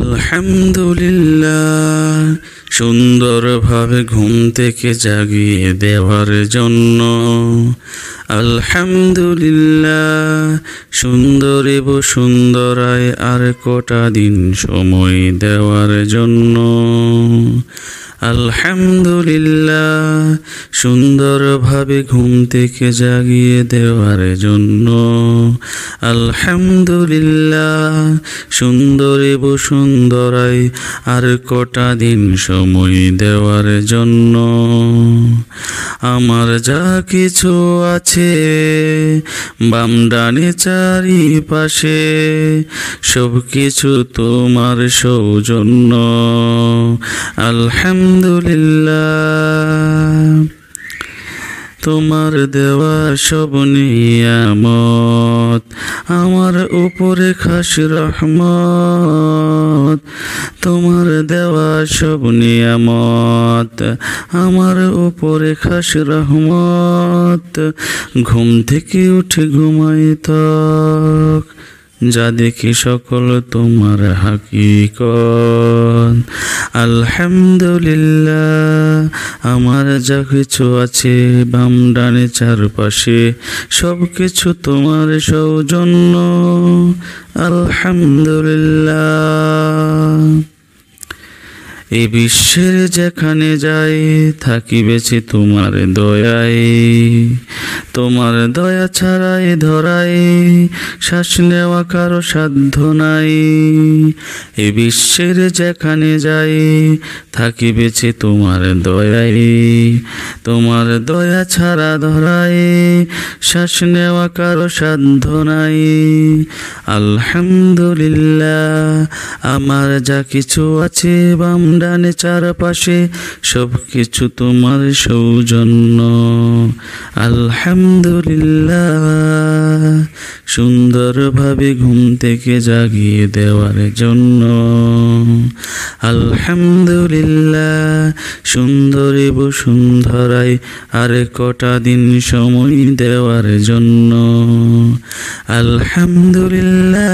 আলহামদুলিল্লাহ, সুন্দরভাবে ঘুম থেকে জাগিয়ে দেওয়ার জন্য। আলহামদুলিল্লাহ, সুন্দরী বসুন্ধরায় আর কটা দিন সময় দেওয়ার জন্য। আলহামদুলিল্লাহ, সুন্দরভাবে ঘুম থেকে জাগিয়ে দেওয়ার জন্য। আলহামদুলিল্লাহ, সুন্দরী বসুন্ধরায় আর কটা দিন সময় দেওয়ার জন্য। আমার যা কিছু আছে বাম ডানে চারিপাশে, সব কিছু তোমার সৌজন্য। আলহামদুলিল্লাহ, তোমার দেওয়া সব নিয়ামত আমার উপরে খাস রহমত। তোমার দেওয়া সব নিয়ামত আমার উপরে খাস রহমত। ঘুম থেকে উঠে ঘুমাই তক, যা দেখি সকল তোমার হাকিকত। আলহামদুলিল্লাহ, আমার যা কিছু আছে বাম ডানে চারপাশে, সব কিছু তোমার সৌজন্য। আলহামদুলিল্লাহ, এই বিশ্বের যেখানে যাই থাকি বেছে তোমার দয়ায়। তোমার দয়া ছাড়াই ধরাই শ্বাস নেওয়া কারো সাধ্য নাই। এই বিশ্বের যেখানে যাই থাকি বেছে তোমার দয়ায়। তোমার দয়া ছাড়া ধরাই শ্বাস নেওয়া কারো সাধ্য নাই। আলহামদুলিল্লাহ, আমার যা কিছু আছে বাম ডানে চারপাশে, সব কিছু তোমার সৌজন্য। আলহামদুলিল্লাহ, সুন্দরভাবে ঘুম থেকে জাগিয়ে দেওয়ার জন্য। আলহামদুলিল্লাহ, সুন্দরী বসুন্ধরায় আর কটা দিন সময় দেওয়ার জন্য। আলহামদুলিল্লাহ।